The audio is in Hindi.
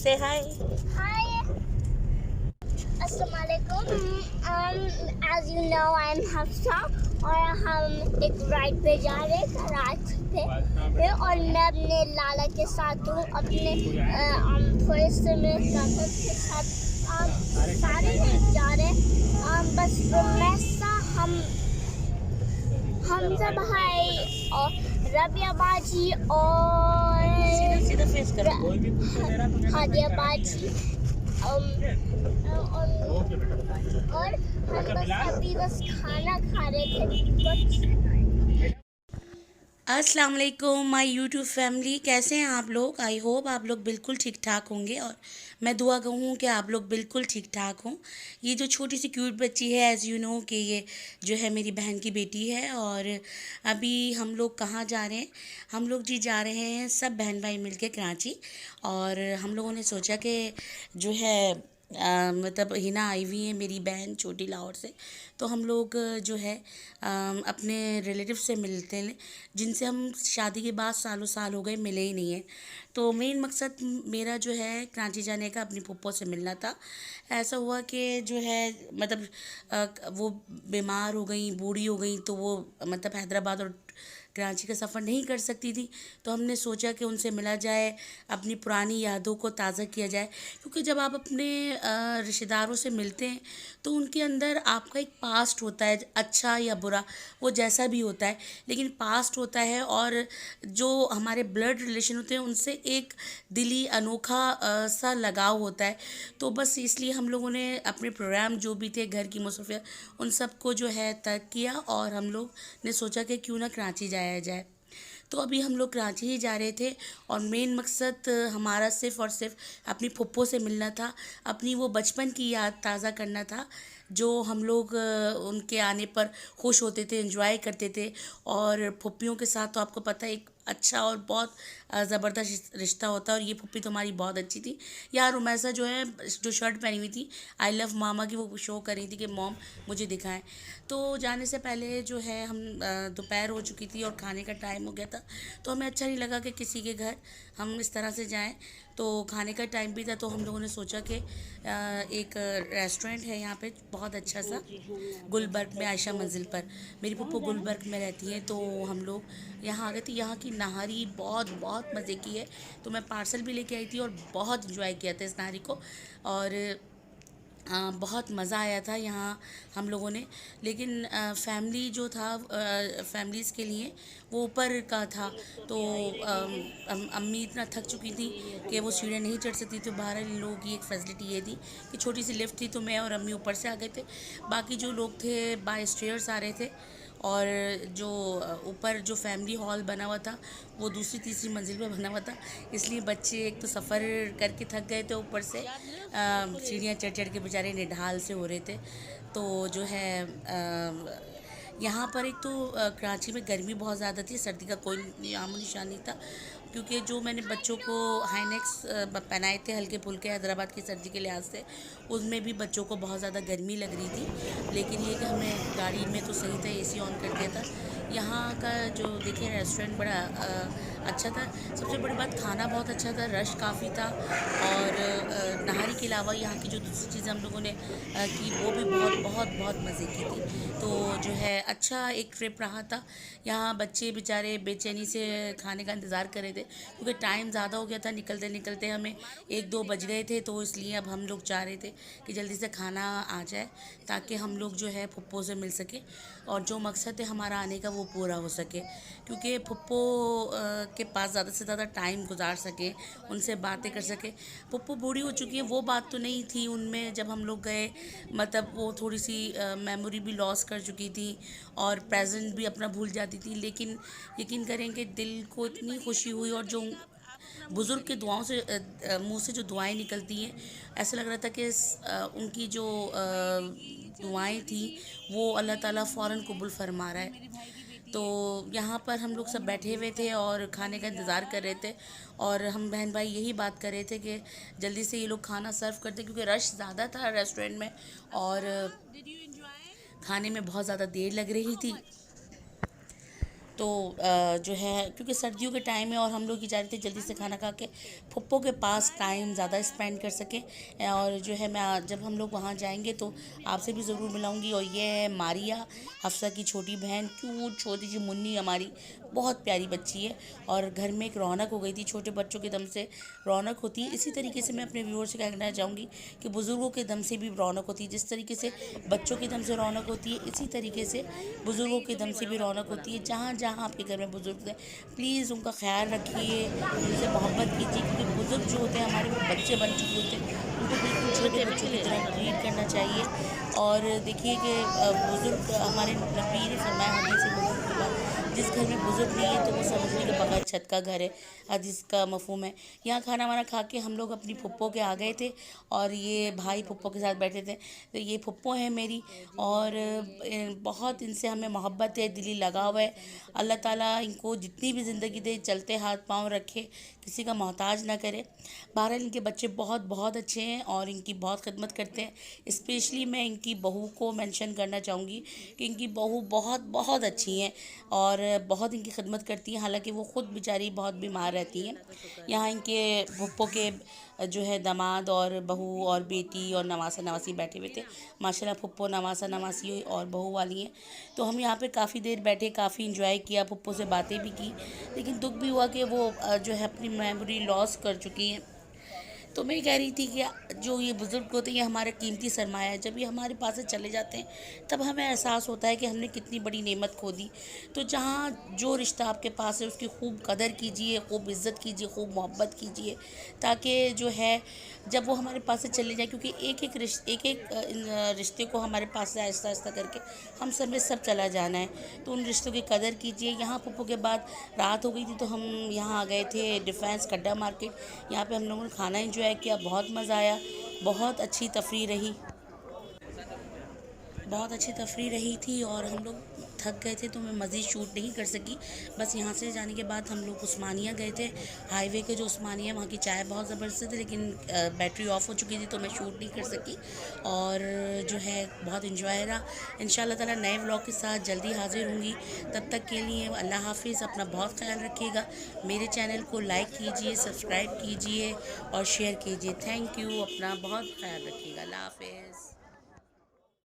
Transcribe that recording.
से हाय। As you know, I'm Hafsa और हम एक राइड पे जा रहे हैं कराची पे और मैं अपने लाला के साथ हूँ, अपने फर्स्ट सेमेस्टर के साथ सारे जा रहे हैं। बस रोमेसा हम सब भाई और रबिया बाजी और सीधा फेस करो, कोई भी हादिया बाजी और हम बस अभी बस खाना खा रहे थे। अस्सलाम वालेकुम माय यूट्यूब फैमिली, कैसे हैं आप लोग। आई होप आप लोग बिल्कुल ठीक ठाक होंगे और मैं दुआ कहूँ कि आप लोग बिल्कुल ठीक ठाक हों। ये जो छोटी सी क्यूट बच्ची है, एज़ यू नो कि ये जो है मेरी बहन की बेटी है। और अभी हम लोग कहाँ जा रहे हैं? हम लोग जी जा रहे हैं सब बहन भाई मिलके कराची। और हम लोगों ने सोचा कि जो है मतलब हिना आई हुई है मेरी बहन छोटी लाहौर से, तो हम लोग जो है अपने रिलेटिव से मिलते हैं जिनसे हम शादी के बाद सालों साल हो गए मिले ही नहीं हैं। तो मेन मकसद मेरा जो है कराची जाने का अपनी पप्पो से मिलना था। ऐसा हुआ कि जो है मतलब वो बीमार हो गई, बूढ़ी हो गई, तो वो मतलब हैदराबाद और कराची का सफ़र नहीं कर सकती थी। तो हमने सोचा कि उनसे मिला जाए, अपनी पुरानी यादों को ताज़ा किया जाए। क्योंकि जब आप अपने रिश्तेदारों से मिलते हैं तो उनके अंदर आपका एक पास्ट होता है, अच्छा या बुरा, वो जैसा भी होता है, लेकिन पास्ट होता है। और जो हमारे ब्लड रिलेशन होते हैं उनसे एक दिली अनोखा सा लगाव होता है। तो बस इसलिए हम लोगों ने अपने प्रोग्राम जो भी थे, घर की मुसफ़िया, उन सबको जो है तर्क किया और हम लोग ने सोचा कि क्यों ना कराची जाया जाए। तो अभी हम लोग कराची ही जा रहे थे और मेन मकसद हमारा सिर्फ़ और सिर्फ अपनी फुप्पो से मिलना था, अपनी वो बचपन की याद ताज़ा करना था जो हम लोग उनके आने पर खुश होते थे, एंजॉय करते थे। और फुप्पियों के साथ तो आपको पता है एक अच्छा और बहुत ज़बरदस्त रिश्ता होता है। और ये फुप्पी तो हमारी बहुत अच्छी थी यार। रुमैसा जो है, जो शर्ट पहनी हुई थी आई लव मामा की, वो शो कर रही थी कि मॉम मुझे दिखाएं। तो जाने से पहले जो है हम दोपहर हो चुकी थी और खाने का टाइम हो गया था, तो हमें अच्छा नहीं लगा कि किसी के घर हम इस तरह से जाएं। तो खाने का टाइम भी था, तो हम लोगों ने सोचा कि एक रेस्टोरेंट है यहाँ पे बहुत अच्छा सा, गुलबर्ग में, आयशा मंजिल पर। मेरी पप्पू गुलबर्ग में रहती हैं, तो हम लोग यहाँ आ गए थे। यहाँ की नहारी बहुत बहुत मज़े की है, तो मैं पार्सल भी लेके आई थी और बहुत इंजॉय किया था इस नहारी को। और बहुत मज़ा आया था यहाँ हम लोगों ने। लेकिन फैमिली जो था, फैमिलीज़ के लिए वो ऊपर का था, तो अम्मी इतना थक चुकी थी कि वो सीढ़ियाँ नहीं चढ़ सकती। तो बाहर इन लोगों की एक फैसिलिटी ये थी कि छोटी सी लिफ्ट थी, तो मैं और अम्मी ऊपर से आ गए थे। बाकी जो लोग थे बाय स्टेयर्स आ रहे थे। और जो ऊपर जो फैमिली हॉल बना हुआ था वो दूसरी तीसरी मंजिल पे बना हुआ था, इसलिए बच्चे एक तो सफ़र करके थक गए थे, ऊपर से सीढ़ियाँ चढ़ चढ़ के बेचारे निढाल से हो रहे थे। तो जो है यहाँ पर एक तो कराची में गर्मी बहुत ज़्यादा थी, सर्दी का कोई नामो निशान नहीं था। क्योंकि जो मैंने बच्चों को हाईनेक्स पहनाए थे हल्के फुल्के हैदराबाद की सर्दी के लिहाज से, उसमें भी बच्चों को बहुत ज़्यादा गर्मी लग रही थी। लेकिन ये कि हमने गाड़ी में तो सही था, एसी ऑन कर दिया था। यहाँ का जो देखें रेस्टोरेंट बड़ा अच्छा था। सबसे बड़ी बात, खाना बहुत अच्छा था, रश काफ़ी था। और नहारी के अलावा यहाँ की जो दूसरी चीज़ें हम लोगों ने की वो भी बहुत बहुत बहुत मज़े की थी। तो जो है अच्छा एक ट्रिप रहा था। यहाँ बच्चे बेचारे बेचैनी से खाने का इंतज़ार कर रहे थे क्योंकि टाइम ज़्यादा हो गया था, निकलते निकलते हमें 1-2 बज गए थे। तो इसलिए अब हम लोग चाह रहे थे कि जल्दी से खाना आ जाए ताकि हम लोग जो है फुप्पो से मिल सके और जो मकसद है हमारा आने का वो पूरा हो सके। क्योंकि फुप्पो के पास ज़्यादा से ज़्यादा टाइम गुजार सके, उनसे बातें कर सके। फुप्पो बूढ़ी हो चुकी है, वो बात तो नहीं थी उनमें जब हम लोग गए। मतलब वो थोड़ी सी मेमोरी भी लॉस कर चुकी थी और प्रेजेंट भी अपना भूल जाती थी। लेकिन यकीन करें कि दिल को इतनी खुशी हुई, और जो बुज़ुर्ग के दुआओं से मुंह से जो दुआएं निकलती हैं, ऐसा लग रहा था कि उनकी जो दुआएं थी वो अल्लाह ताला फ़ौरन कबूल फरमा रहा है। तो यहाँ पर हम लोग सब बैठे हुए थे और खाने का इंतज़ार कर रहे थे। और हम बहन भाई यही बात कर रहे थे कि जल्दी से ये लोग खाना सर्व करते, क्योंकि रश ज़्यादा था रेस्टोरेंट में और खाने में बहुत ज़्यादा देर लग रही थी। तो जो है क्योंकि सर्दियों के टाइम है और हम लोग की जा रहे थे जल्दी से खाना खा के फुप्पो के पास टाइम ज़्यादा स्पेंड कर सकें। और जो है मैं जब हम लोग वहाँ जाएंगे तो आपसे भी ज़रूर मिलाऊंगी। और ये है मारिया, हफ्सा की छोटी बहन, क्यूट छोटी सी मुन्नी हमारी, बहुत प्यारी बच्ची है। और घर में एक रौनक हो गई थी, छोटे बच्चों के दम से रौनक होती है। इसी तरीके से मैं अपने व्यूअर्स से कहना चाहूँगी कि बुज़ुर्गों के दम से भी रौनक होती है। जिस तरीके से बच्चों के दम से रौनक होती है, इसी तरीके से बुज़ुर्गों के दम से भी रौनक होती है। जहाँ जहाँ आपके घर में बुज़ुर्ग हैं, प्लीज़ उनका ख्याल रखिए, उनसे मोहब्बत कीजिए, क्योंकि बुज़ुर्ग जो होते हैं हमारे वो बच्चे बन चुके होते हैं, उनको बिल्कुल छोटे बच्चों की तरह ट्रीट करना चाहिए। और देखिए कि बुज़ुर्ग हमारे नबी ने फरमाया हदीस बुज़ुर्ग के बाद, जिस घर में बुज़ुर्ग नहीं है तो वो समझने के बगैर छत का घर है, हदीस का मफ़हूम है। यहाँ खाना वाना खा के हम लोग अपनी फुप्पो के आ गए थे और ये भाई फुप्पो के साथ बैठे थे। तो ये फुप्पो है मेरी और बहुत इनसे हमें मोहब्बत है, दिली लगाव है। अल्लाह ताला इनको जितनी भी ज़िंदगी दे, चलते हाथ पाँव रखे, किसी का मोहताज ना करे। बहरहाल इनके बच्चे बहुत बहुत अच्छे हैं और इनकी बहुत खिदमत करते हैं। स्पेशली मैं इनकी बहू को मेंशन करना चाहूँगी कि इनकी बहू बहुत बहुत अच्छी हैं और बहुत इनकी खिदमत करती हैं। हालांकि वो ख़ुद बेचारी बहुत बीमार रहती हैं। यहाँ इनके फुप्पो के जो है दामाद और बहू और बेटी और नवासा नवासी बैठे हुए थे। माशाल्लाह फुप्पो नवासा नवासी और बहू वाली हैं। तो हम यहाँ पे काफ़ी देर बैठे, काफ़ी इंजॉय किया, फुप्पो से बातें भी की। लेकिन दुख भी हुआ कि वो जो है अपनी मेमोरी लॉस कर चुकी हैं। तो मैं कह रही थी कि जो ये बुज़ुर्ग होते हैं ये हमारा कीमती सरमाया है। जब ये हमारे पास से चले जाते हैं तब हमें एहसास होता है कि हमने कितनी बड़ी नेमत खो दी। तो जहाँ जो रिश्ता आपके पास है उसकी खूब कदर कीजिए, खूब इज़्ज़त कीजिए, खूब मोहब्बत कीजिए, ताकि जो है जब वो हमारे पास से चले जाए, क्योंकि एक एक रिश्ते को हमारे पास से आहिस्ता आहिस्ता करके हम सब में सब चला जाना है। तो उन रिश्तों की कदर कीजिए। यहाँ फुप्पो के बाद रात हो गई थी तो हम यहाँ आ गए थे डिफेंस कड्डा मार्केट। यहाँ पे हम लोगों ने खाना एंजॉय किया, बहुत मज़ा आया, बहुत अच्छी तफरीह रही, बहुत अच्छी तफरीह रही थी। और हम लोग थक गए थे तो मैं मज़ीद शूट नहीं कर सकी। बस यहाँ से जाने के बाद हम लोग उस्मानिया गए थे। हाईवे के जो उस्मानिया, वहाँ की चाय बहुत ज़बरदस्त थी, लेकिन बैटरी ऑफ हो चुकी थी तो मैं शूट नहीं कर सकी। और जो है बहुत इंजॉय रहा। इंशाल्लाह ताला नए व्लॉग के साथ जल्दी हाजिर होंगी। तब तक के लिए अल्लाह हाफिज़। अपना बहुत ख्याल रखिएगा। मेरे चैनल को लाइक कीजिए, सब्सक्राइब कीजिए और शेयर कीजिए। Thank you. अपना बहुत ख्याल रखिएगा। अल्लाह हाफिज़।